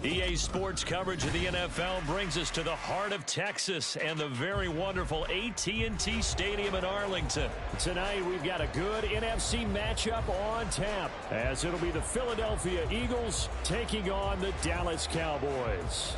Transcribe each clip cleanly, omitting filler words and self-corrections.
EA Sports coverage of the NFL brings us to the heart of Texas and the very wonderful AT&T Stadium in Arlington. Tonight, we've got a good NFC matchup on tap, as it'll be the Philadelphia Eagles taking on the Dallas Cowboys.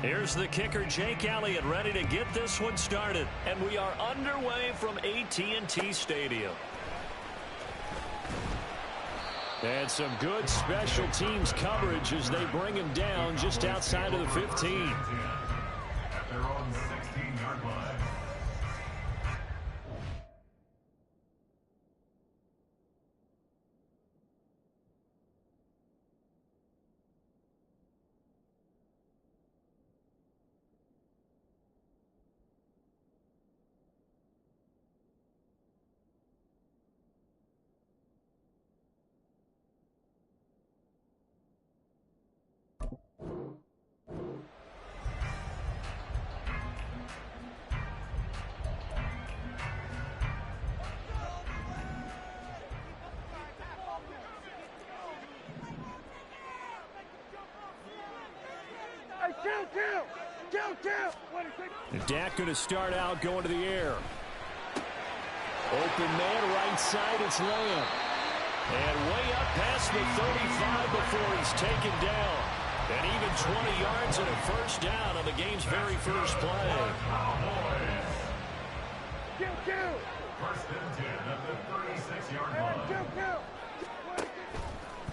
Here's the kicker, Jake Elliott, ready to get this one started. And we are underway from AT&T Stadium. And some good special teams coverage as they bring him down just outside of the 15. At their own 16-yard line. Dak going to start out going to the air. Open man, right side, it's Lamb. And way up past the 35 before he's taken down. And even 20 yards and a first down on the game's very first play. First and 10 at the 36-yard line.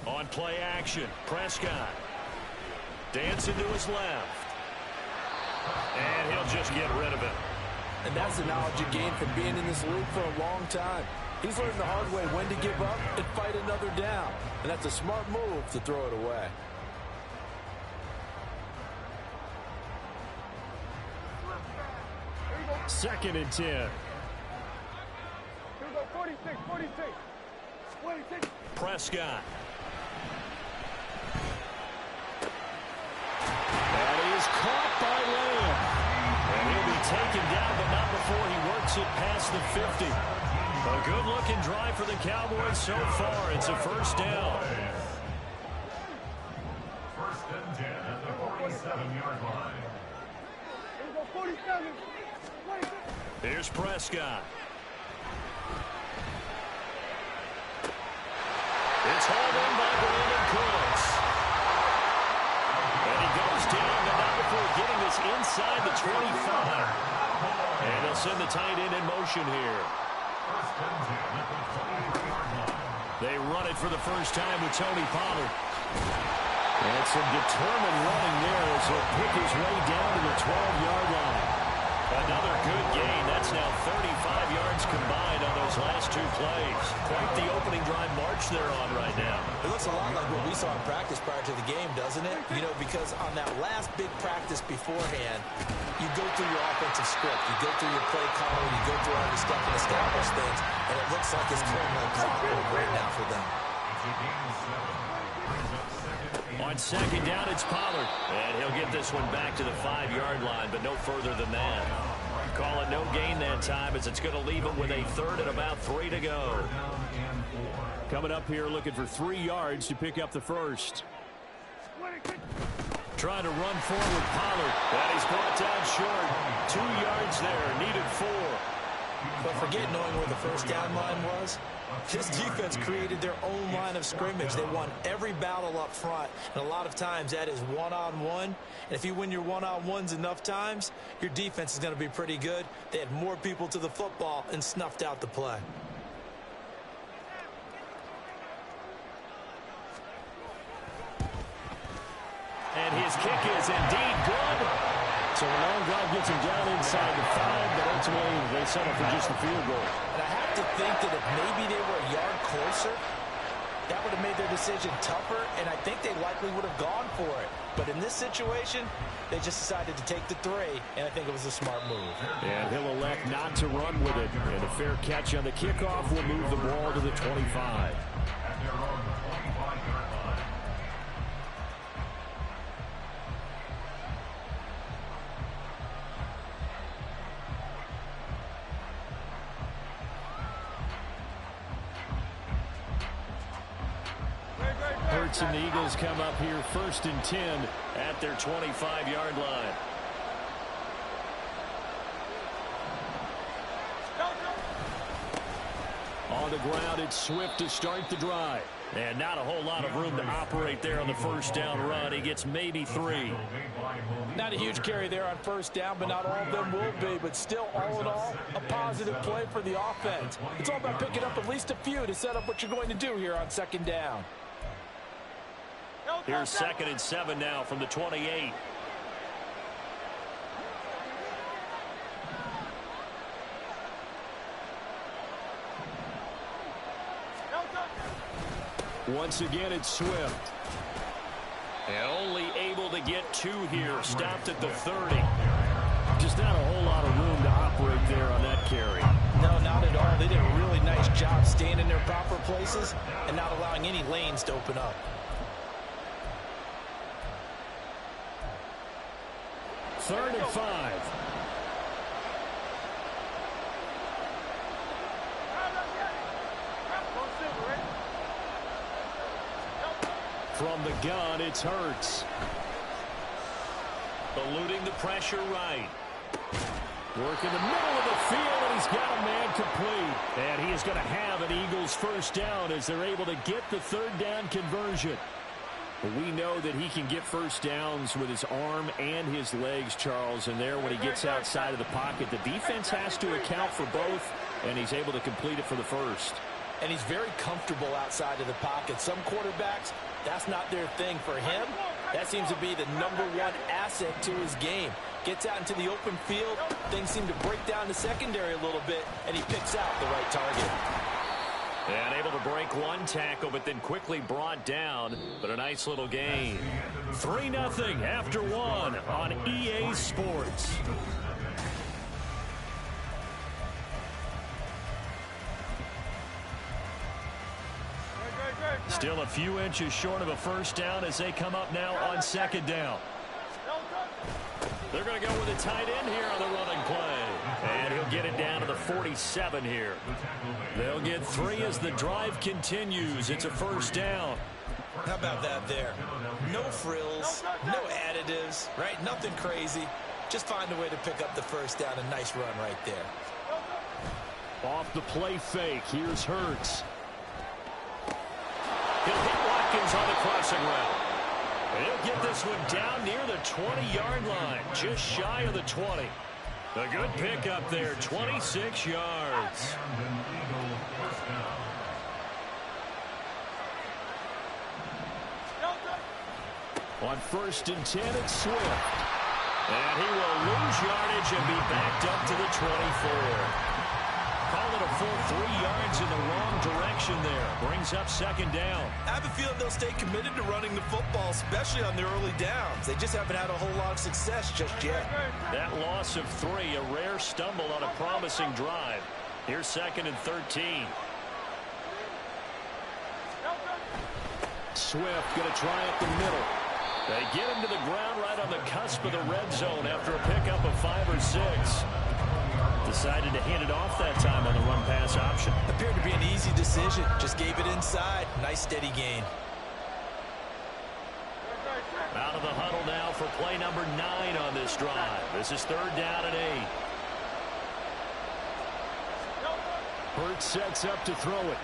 On play action, Prescott. Dancing to his left. And he'll just get rid of it. And that's the knowledge you gain from being in this league for a long time. He's learned the hard way when to give up and fight another down. And that's a smart move to throw it away. Second and 10. Here we go, 46. Prescott. That is caught by Lamb. And he'll be taken down, but not before he works it past the 50. A good-looking drive for the Cowboys so far. It's a first down. First and 10 at the 47-yard line. Here we go, 47. Here's Prescott. It's hauled in by Brandon Cooks. And he goes down, but not before getting this inside the 25. And they'll send the tight end in motion here. First and 10 at the 23-yard line. They run it for the first time with Tony Pollard. And some determined running there as he'll pick his way down to the 12-yard line. Another good gain. That's now 35 yards combined on those last two plays. Quite the opening drive march they're on right now. It looks a lot like what we saw in practice prior to the game, doesn't it? You know, because on that last big practice beforehand, you go through your offensive script, you go through your play calling, you go through all your stuff and establish things, and it looks like it's kind of clockwork right now for them. It's a gain of 7. Brings up second. On second down, it's Pollard. And he'll get this one back to the 5-yard line, but no further than that. Call it no gain that time as it's going to leave him with a third and about 3 to go. Coming up here looking for 3 yards to pick up the first. Trying to run forward, Pollard. And he's brought down short. 2 yards there, needed 4. But forget knowing where the first down line was. His defense created their own line of scrimmage. They won every battle up front, and a lot of times that is one-on-one. And if you win your one-on-ones enough times, your defense is going to be pretty good. They had more people to the football and snuffed out the play. And his kick is indeed good. So a long drive gets him down inside the 5, but ultimately they settle for just the field goal. And I have to think that if maybe they were a yard closer, That would have made their decision tougher, and I think they likely would have gone for it. But in this situation, they just decided to take the 3, and I think it was a smart move. And he'll elect not to run with it. And a fair catch on the kickoff will move the ball to the 25. At their own 25-yard line. Hurts and the Eagles come up here 1st and 10 at their 25-yard line. On the ground, it's Swift to start the drive. And not a whole lot of room to operate there on the first down run. He gets maybe 3. Not a huge carry there on first down, but not all of them will be. But still, all in all, a positive play for the offense. It's all about picking up at least a few to set up what you're going to do here on second down. Here's 2nd and 7 now from the 28. Once again, it's Swift. And only able to get 2 here. Stopped at the 30. Just not a whole lot of room to operate there on that carry. No, not at all. They did a really nice job staying in their proper places and not allowing any lanes to open up. 3rd and 5. From the gun, it's Hurts. Eluding the pressure right. Work in the middle of the field, and he's got a man complete. And he is going to have an Eagles first down as they're able to get the 3rd down conversion. But we know that he can get first downs with his arm and his legs, Charles. And there, when he gets outside of the pocket, the defense has to account for both, and he's able to complete it for the first. And he's very comfortable outside of the pocket. Some quarterbacks, that's not their thing. For him, that seems to be the #1 asset to his game. Gets out into the open field, things seem to break down the secondary a little bit, and he picks out the right target. And able to break 1 tackle, but then quickly brought down. But a nice little gain. 3-0 after 1 on EA Sports. Still a few inches short of a first down as they come up now on 2nd down. They're going to go with a tight end here on the running play. And he'll get it down to the 47 here. They'll get 3 as the drive continues. It's a first down. How about that there? No frills, no additives, right? Nothing crazy. Just find a way to pick up the first down. A nice run right there. Off the play fake, here's Hurts. He'll hit Watkins on the crossing route. And he'll get this one down near the 20-yard line, just shy of the 20. A good pickup there, 26 yards. On 1st and 10, it's Swift. And he will lose yardage and be backed up to the 24. Call it a full 3 yards in the wrong direction there. Brings up 2nd down. I have a feeling they'll stay committed to running the football, especially on their early downs. They just haven't had a whole lot of success just yet. That loss of 3, a rare stumble on a promising drive. Here's 2nd and 13. Swift going to try up the middle. They get him to the ground right on the cusp of the red zone after a pickup of 5 or 6. Decided to hand it off that time on the run-pass option. Appeared to be an easy decision. Just gave it inside. Nice steady gain. Out of the huddle now for play number 9 on this drive. This is 3rd down and 8. Hurts sets up to throw it.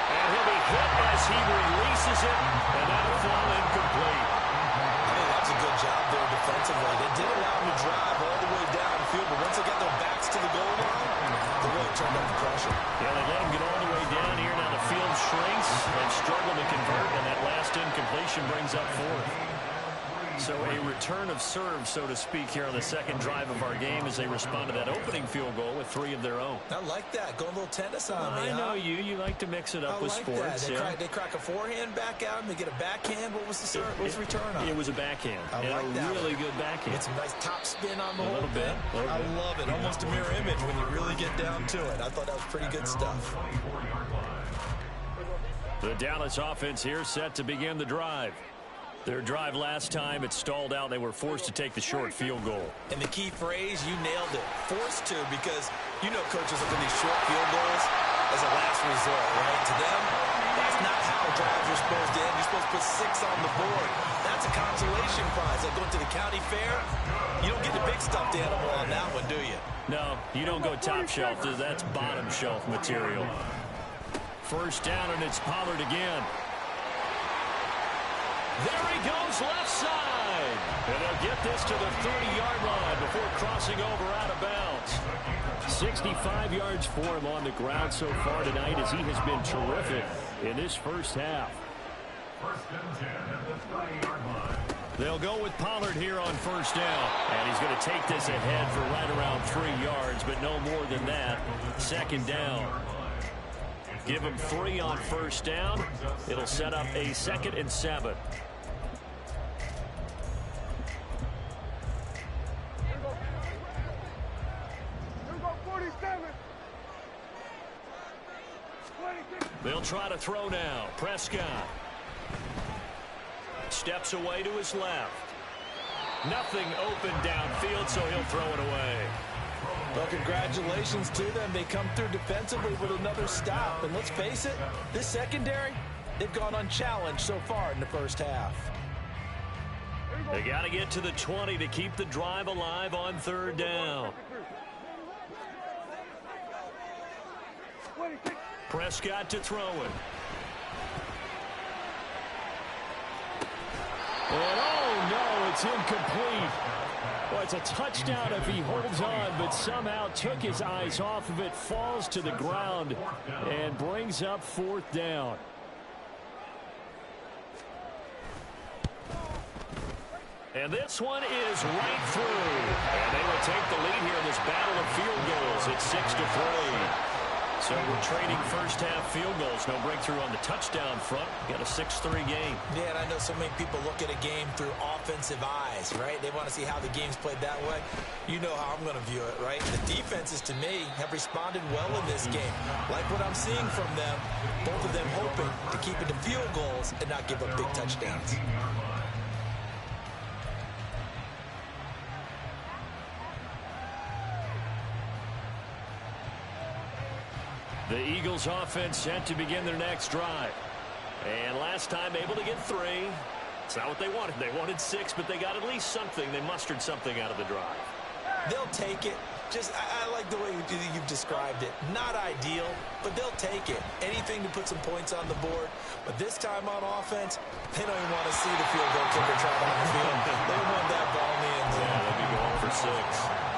And he'll be hit as he releases it, and that'll fall incomplete. I think that's a good job there defensively. They did allow him to drive all the way downfield, but once they got their backs to the goal line, they really turned up the pressure. Yeah, they let him get all the way down here. Now the field shrinks and struggle to convert, and that last incompletion brings up 4th. So a return of serve, so to speak, here on the second drive of our game as they respond to that opening field goal with 3 of their own. I like that. Go a little tennis on me, I know you. You like to mix it up with sports. They crack a forehand back out and they get a backhand. What was the serve? What was the return on? It was a backhand. I like a that really good backhand. Get some nice top spin on the whole bit. thing. I love it. Almost a mirror image when you really get down to it. I thought that was pretty good stuff. The Dallas offense here set to begin the drive. Their drive last time, it stalled out. They were forced to take the short field goal. And the key phrase, you nailed it. Forced to, because you know coaches look at these short field goals as a last resort, right? To them, that's not how drives are supposed to end. You're supposed to put 6 on the board. That's a consolation prize. Like going to the county fair, you don't get the big stuffed animal on that one, do you? No, you don't go top shelf. That's bottom shelf material. First down, and it's Pollard again. There he goes, left side. And they'll get this to the 30-yard line before crossing over out of bounds. 65 yards for him on the ground so far tonight as he has been terrific in this first half. First and 10 at the 30-yard line. They'll go with Pollard here on first down. And he's going to take this ahead for right around 3 yards, but no more than that. Second down. Give him 3 on first down. It'll set up a 2nd and 7. They'll try to throw now. Prescott steps away to his left. Nothing open downfield, so he'll throw it away. Well, congratulations to them. They come through defensively with another stop. And let's face it, this secondary, they've gone unchallenged so far in the first half. They got to get to the 20 to keep the drive alive on third down. Prescott to throw it. And oh no, it's incomplete. Well, it's a touchdown if he holds on, but somehow took his eyes off of it, falls to the ground, and brings up 4th down. And this one is right through. And they will take the lead here in this battle of field goals. It's 6-3. So we're trading first half field goals. No breakthrough on the touchdown front. Got a 6-3 game. Yeah, and I know so many people look at a game through offensive eyes, right? They want to see how the game's played that way. You know how I'm going to view it, right? The defenses, to me, have responded well in this game. Like what I'm seeing from them, both of them hoping to keep it to field goals and not give up big touchdowns. The Eagles offense set to begin their next drive. And last time able to get 3. It's not what they wanted. They wanted 6, but they got at least something. They mustered something out of the drive. They'll take it. I like the way you've described it. Not ideal, but they'll take it. Anything to put some points on the board. But this time on offense, they don't even want to see the field goal kicker try on the field. They want that ball in the end zone. Yeah, they'll be going for 6.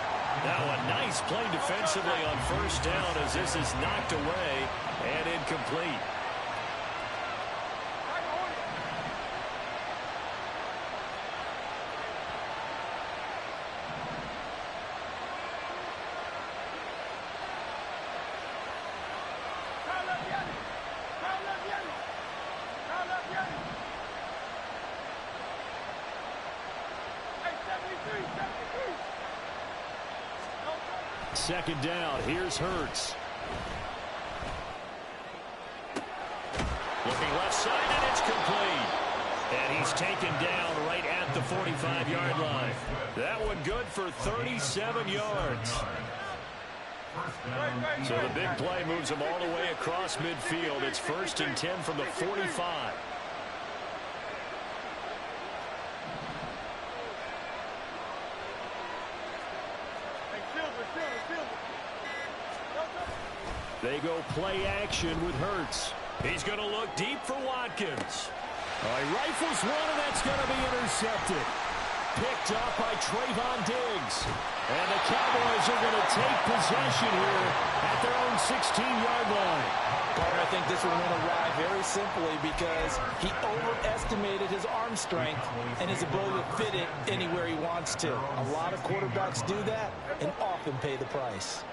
Now a nice play defensively on first down as this is knocked away and incomplete. Second down. Here's Hurts. Looking left side, and it's complete. And he's taken down right at the 45-yard line. That one good for 37 yards. So the big play moves him all the way across midfield. It's 1st and 10 from the 45. They go play action with Hurts. He's going to look deep for Watkins. He rifles one, and that's going to be intercepted. picked up by Trayvon Diggs. And the Cowboys are going to take possession here at their own 16-yard line. Carter, I think this one went awry very simply because he overestimated his arm strength and his ability to fit it anywhere he wants to. A lot of quarterbacks do that and often pay the price.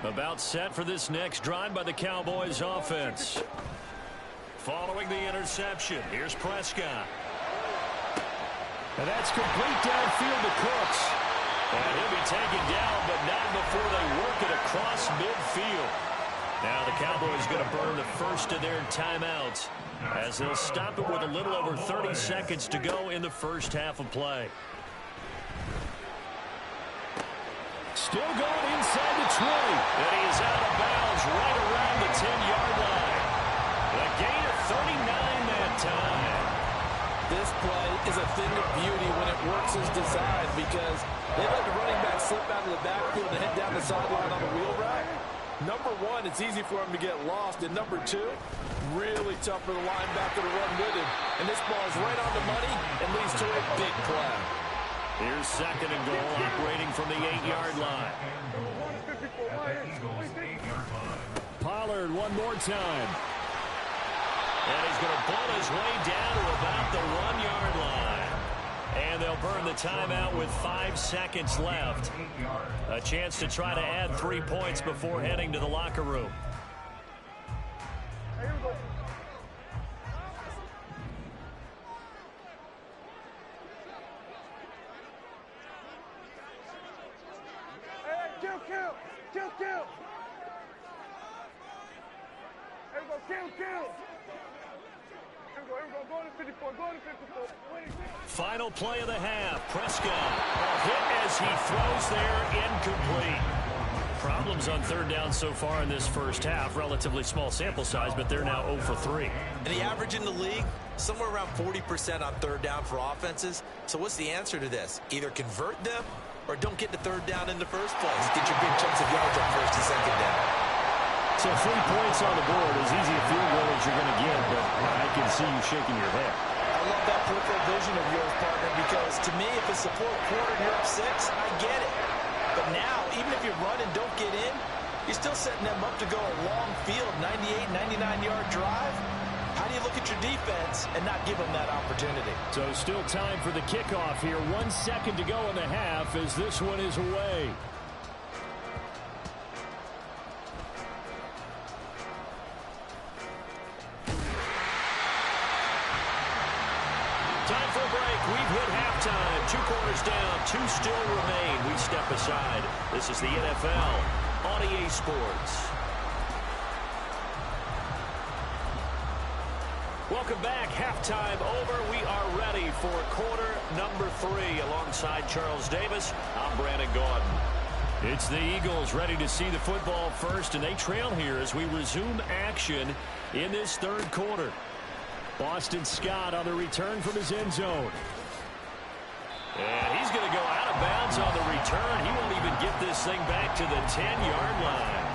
About set for this next drive by the Cowboys offense. Following the interception, here's Prescott. And that's complete downfield to Cooks. And he'll be taken down, but not before they work it across midfield. Now the Cowboys going to burn the first of their timeouts as they'll stop it with a little over 30 seconds to go in the first half of play. Still going inside the 20. And he is out of bounds right around the 10-yard line. A gain of 39 that time. This play is a thing of beauty when it works as designed because they let the running back slip out of the backfield and head down the sideline on the wheel route. Number one, it's easy for him to get lost. And number two, really tough for the linebacker to run with him. And this ball is right on the money and leads to a big play. Here's second and goal, operating from the 8-yard line. Pollard one more time. And he's going to bull his way down to about the 1-yard line. And they'll burn the timeout with 5 seconds left. A chance to try to add 3 points before heading to the locker room. Final play of the half. Prescott. A hit as he throws there, incomplete. Problems on third down so far in this first half. Relatively small sample size, but they're now 0 for 3. And the average in the league, somewhere around 40% on third down for offenses. So what's the answer to this? Either convert them or don't get the third down in the first place. Get your big chunks of yards on first and second down. So 3 points on the board, as easy a field goal as you're going to get, but I can see you shaking your head. I love that peripheral vision of yours, partner, because to me, if it's the fourth quarter and you're up 6, I get it. But now, even if you run and don't get in, you're still setting them up to go a long field, 98, 99-yard drive. How do you look at your defense and not give them that opportunity? So still time for the kickoff here. 1 second to go in the half as this one is away. Time for a break. We've hit halftime. 2 quarters down. 2 still remain. We step aside. This is the NFL on EA Sports. Welcome back. Halftime over. We are ready for quarter number 3. Alongside Charles Davis, I'm Brandon Gaudin. It's the Eagles ready to see the football first, and they trail here as we resume action in this third quarter. Boston Scott on the return from his end zone. And he's going to go out of bounds on the return. He won't even get this thing back to the 10-yard line.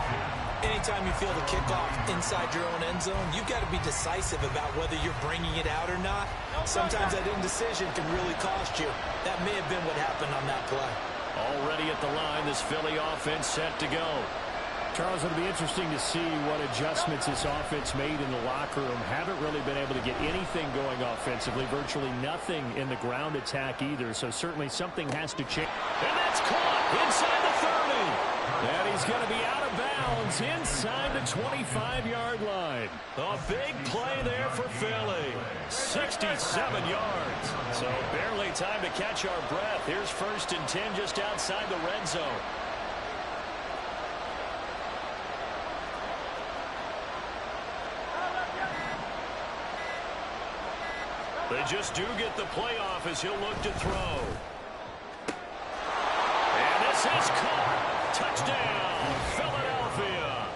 Anytime you feel the kickoff inside your own end zone, you've got to be decisive about whether you're bringing it out or not. Sometimes that indecision can really cost you. That may have been what happened on that play. Already at the line, this Philly offense set to go. Charles, it'll be interesting to see what adjustments this offense made in the locker room. Haven't really been able to get anything going offensively. Virtually nothing in the ground attack either. So certainly something has to change. And that's caught inside the 30. And he's going to be out of bounds inside the 25-yard line. A big play there for Philly. 67 yards. So barely time to catch our breath. Here's 1st and 10 just outside the red zone. They just do get the playoff as he'll look to throw. And this is caught. Touchdown, Philadelphia.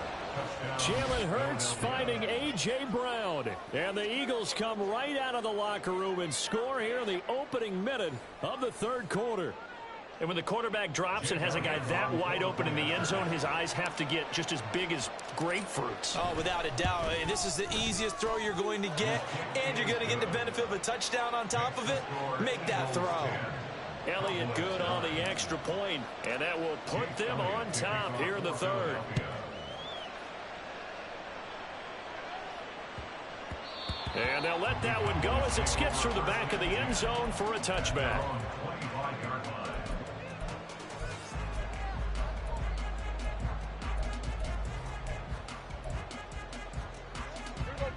Jalen Hurts finding A.J. Brown. And the Eagles come right out of the locker room and score here in the opening minute of the third quarter. And when the quarterback drops and has a guy that wide open in the end zone, his eyes have to get just as big as grapefruits. Oh, without a doubt. This is the easiest throw you're going to get, and you're going to get the benefit of a touchdown on top of it. Make that throw. Elliott good on the extra point, and that will put them on top here in the third. And they'll let that one go as it skips through the back of the end zone for a touchback.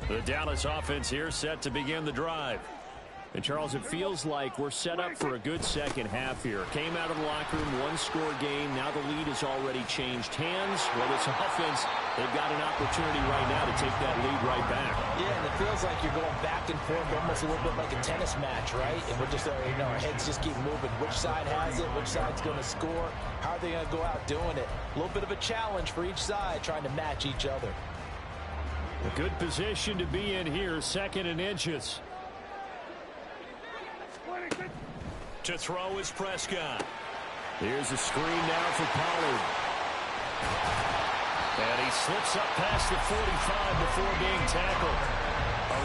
The Dallas offense here set to begin the drive. And, Charles, it feels like we're set up for a good second half here. Came out of the locker room, one-score game. Now the lead has already changed hands. Well, this offense, they've got an opportunity right now to take that lead right back. Yeah, and it feels like you're going back and forth almost a little bit like a tennis match, right? And we're just, our heads just keep moving. Which side has it? Which side's going to score? How are they going to go out doing it? A little bit of a challenge for each side trying to match each other. A good position to be in here, 2nd and inches. To throw is Prescott. Here's a screen now for Pollard. And he slips up past the 45 before being tackled.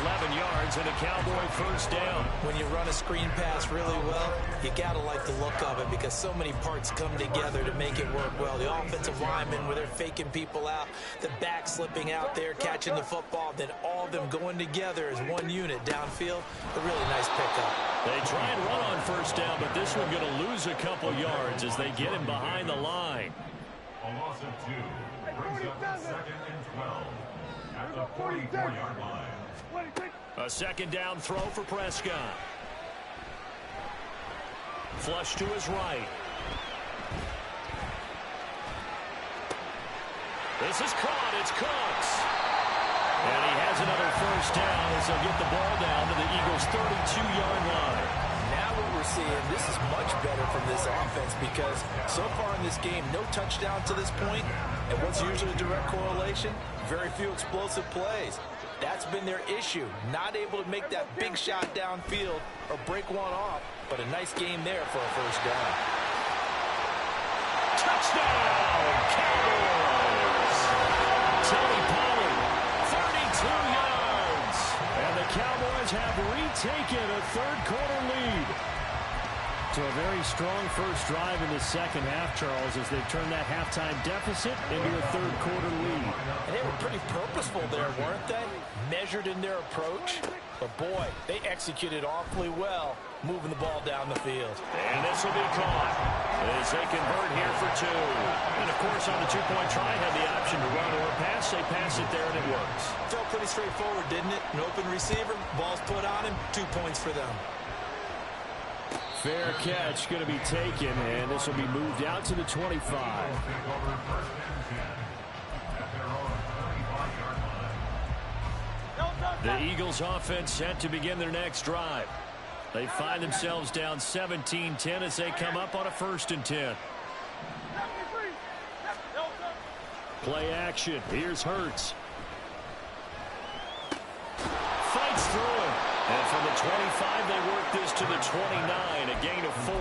11 yards and a Cowboy first down. When you run a screen pass really well, you got to like the look of it because so many parts come together to make it work well. The offensive linemen where they're faking people out, the back slipping out there, catching the football, then all of them going together as one unit downfield. A really nice pickup. They try and run on first down, but this one going to lose a couple yards as they get him behind the line. A loss of 2 brings up 2nd and 12 at the 44-yard line. A second down throw for Prescott. Flush to his right. This is caught. It's Cooks. And he has another first down as they'll get the ball down to the Eagles' 32-yard line. Now what we're seeing, this is much better from this offense because so far in this game, no touchdown to this point. And what's usually a direct correlation? Very few explosive plays. That's been their issue. Not able to make that big shot downfield or break one off. But a nice game there for a first down. Touchdown, Cowboys! Tony Pollard, 32 yards. And the Cowboys have retaken a third-quarter lead. So a very strong first drive in the second half, Charles, as they turn that halftime deficit into a third-quarter lead. And they were pretty purposeful there, weren't they? Measured in their approach. But, boy, they executed awfully well, moving the ball down the field. And this will be caught as they convert here for 2. And, of course, on the two-point try, had the option to run or pass. They pass it there, and it works. Felt pretty straightforward, didn't it? An open receiver, ball's put on him, 2 points for them. Fair catch going to be taken, and this will be moved out to the 25. The Eagles offense set to begin their next drive. They find themselves down 17-10 as they come up on a 1st and 10. Play action. Here's Hurts. Fights through him. And from the 25, they work this to the 29, a gain of 4.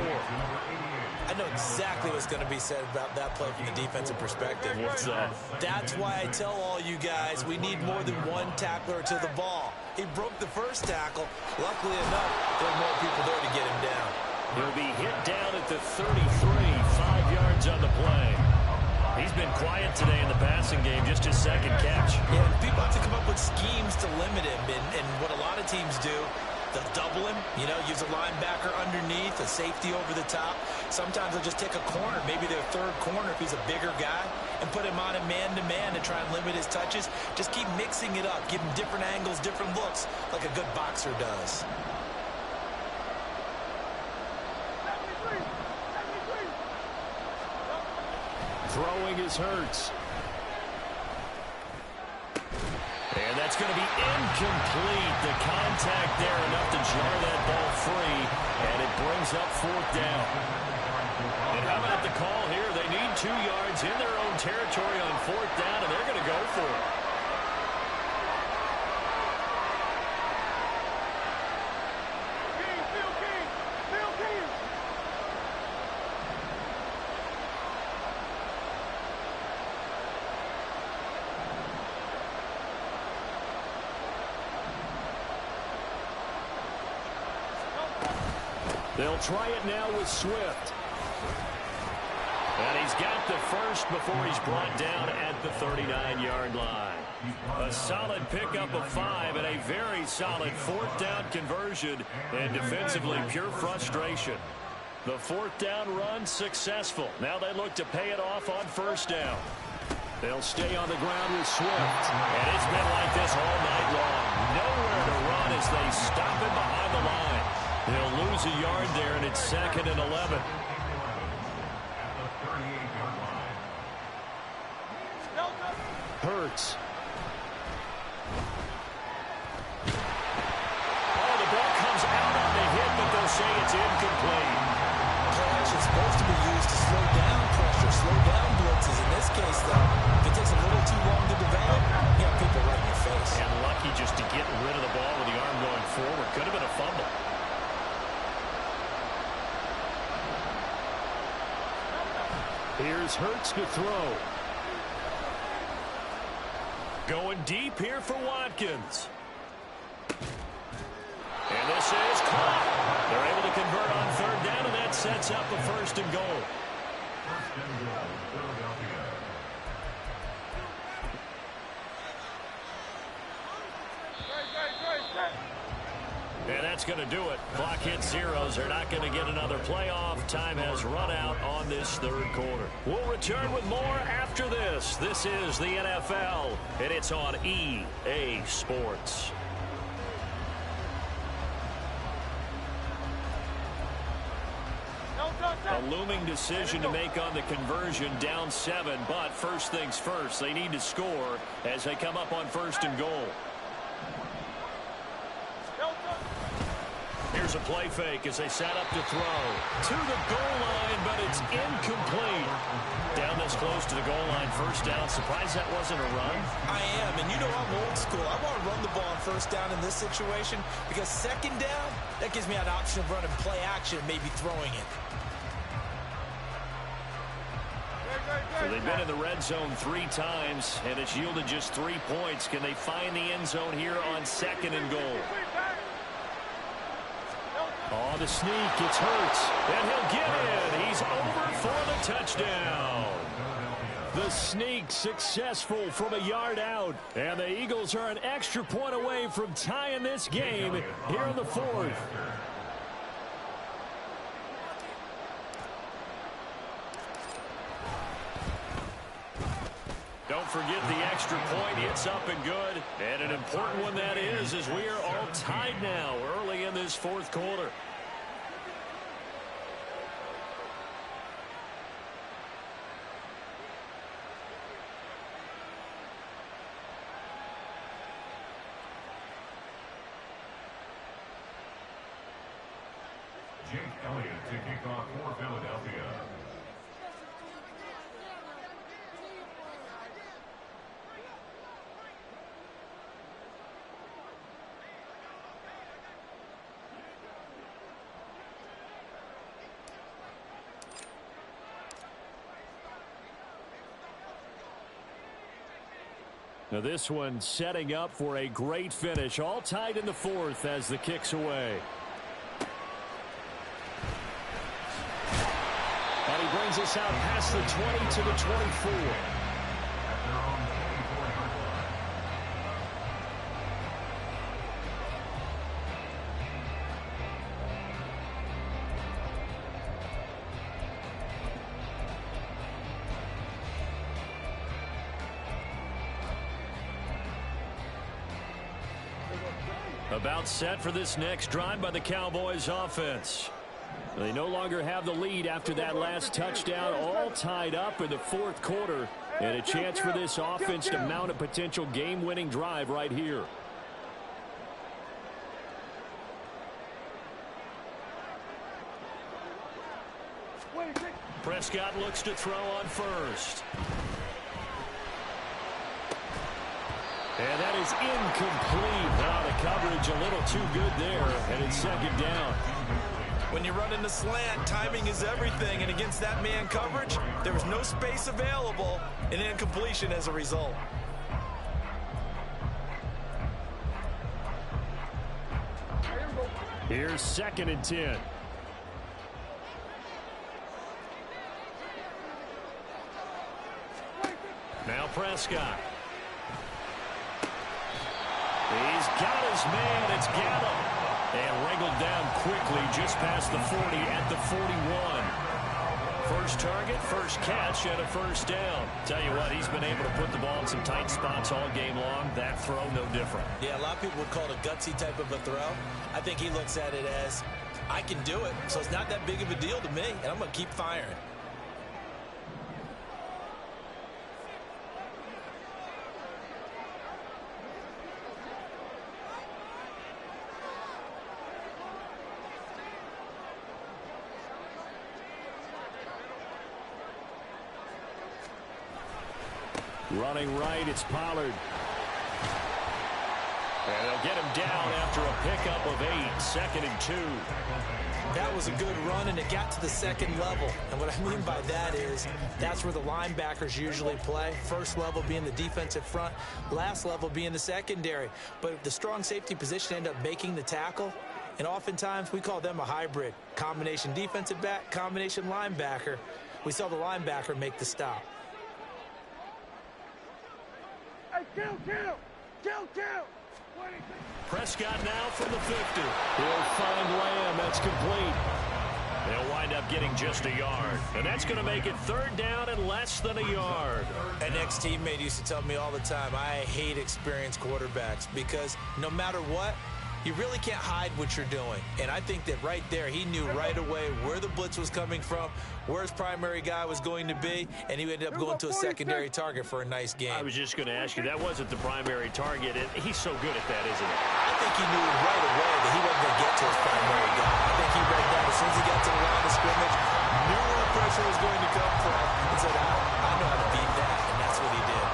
I know exactly what's going to be said about that play from the defensive perspective. What's that? That's why I tell all you guys we need more than one tackler to the ball. He broke the first tackle. Luckily enough, there are more people there to get him down. He'll be hit down at the 33, 5 yards on the play. He's been quiet today in the passing game, just his 2nd catch. Yeah, people have to come up with schemes to limit him, and what a lot of teams do, they'll double him, use a linebacker underneath, a safety over the top. Sometimes they'll just take a corner, maybe their 3rd corner if he's a bigger guy, and put him on a man-to-man and try and limit his touches. Just keep mixing it up, give him different angles, different looks, like a good boxer does. Throwing is Hurts. And that's going to be incomplete. The contact there enough to jar that ball free, and it brings up 4th down. And how about the call here? They need 2 yards in their own territory on 4th down, and they're going to go for it. They'll try it now with Swift. And he's got the first before he's brought down at the 39-yard line. A solid pickup of 5 and a very solid fourth down conversion, and defensively pure frustration. The fourth down run successful. Now they look to pay it off on first down. They'll stay on the ground with Swift. And it's been like this all night long. Nowhere to run as they stop him behind the line. They'll lose a yard there, and it's 2nd and 11. Hurts. Oh, the ball comes out on the hit, but they'll say it's incomplete. Play action is supposed to be used to slow down pressure, slow down blitzes. In this case, though, if it takes a little too long to develop, you got people right in your face. And lucky just to get rid of the ball with the arm going forward. Could have been a fumble. Here's Hurts to throw. Going deep here for Watkins. And this is caught. They're able to convert on third down, and that sets up a 1st and goal. And that's going to do it. Clock hits zeros. They're not going to get another playoff. Time has run out on this third quarter. We'll return with more after this. This is the NFL, and it's on EA Sports. A looming decision to make on the conversion, down 7, but first things first, they need to score as they come up on 1st and goal. Here's a play fake as they set up to throw. To the goal line, but it's incomplete. Down this close to the goal line, first down. Surprised that wasn't a run? I am, and you know I'm old school. I want to run the ball on first down in this situation because second down, that gives me an option of running play action, maybe throwing it. So they've been in the red zone 3 times, and it's yielded just 3 points. Can they find the end zone here on 2nd and goal? Oh, the sneak. It's Hurts. And he'll get in. He's over for the touchdown. The sneak successful from a yard out. And the Eagles are an extra point away from tying this game here in the 4th. Don't forget the extra point. It's up and good. And an important one that is, as we are all tied now early in this 4th quarter. Jake Elliott to kick off for Philadelphia. Now this one setting up for a great finish. All tied in the 4th as the kick's away. And he brings us out past the 20 to the 24. About set for this next drive by the Cowboys offense. They no longer have the lead after that last touchdown, all tied up in the 4th quarter, and a chance for this offense to mount a potential game-winning drive right here. Prescott looks to throw on first. And that is incomplete. Now the coverage a little too good there, and it's 2nd down. When you run in the slant, timing is everything, and against that man coverage, there was no space available, and incompletion as a result. Here's 2nd and 10. Prescott. He's got his man. It's Gallup. And wriggled down quickly just past the 40 at the 41. First target, first catch, and a first down. Tell you what, he's been able to put the ball in some tight spots all game long. That throw, no different. Yeah, a lot of people would call it a gutsy type of a throw. I think he looks at it as, I can do it, so it's not that big of a deal to me, and I'm going to keep firing. Running right, it's Pollard. And they'll get him down after a pickup of 8, 2nd and 2. That was a good run, and it got to the second level. And what I mean by that is that's where the linebackers usually play. First level being the defensive front, last level being the secondary. But the strong safety position ended up making the tackle. And oftentimes we call them a hybrid. Combination defensive back, combination linebacker. We saw the linebacker make the stop. Kill. Prescott now from the 50. He'll find Lamb. That's complete. They'll wind up getting just a yard. And that's going to make it 3rd down and less than a yard. An ex-teammate used to tell me all the time, I hate experienced quarterbacks because no matter what, you really can't hide what you're doing. And I think that right there, he knew right away where the blitz was coming from, where his primary guy was going to be, and he ended up going to a secondary target for a nice game. I was just going to ask you, that wasn't the primary target. He's so good at that, isn't he? I think he knew right away that he wasn't going to get to his primary guy. I think he read that as soon as he got to the line of scrimmage, knew where the pressure was going to come from, and said, I know how to beat that, and that's what he did.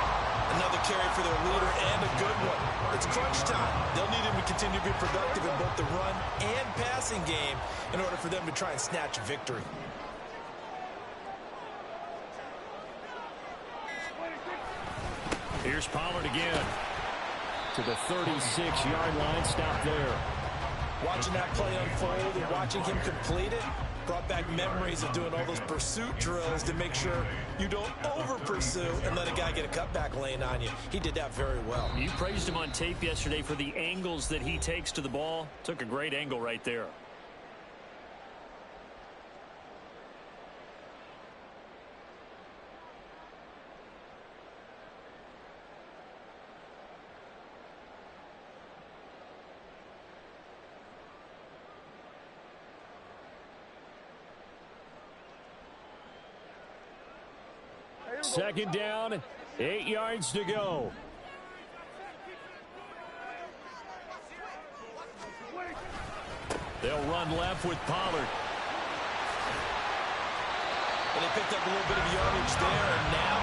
Another carry for their leader, and a good one. It's crunch time. They'll need him to continue to be productive in both the run and passing game in order for them to try and snatch a victory. Here's Pollard again. To the 36-yard line. Stop there. Watching that play unfold and watching him complete it brought back memories of doing all those pursuit drills to make sure you don't over-pursue and let a guy get a cutback lane on you. He did that very well. You praised him on tape yesterday for the angles that he takes to the ball. Took a great angle right there. Second down, 8 yards to go. They'll run left with Pollard. And they picked up a little bit of yardage there, and now,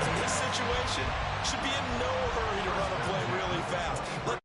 in this situation, should be in no hurry to run a play really fast.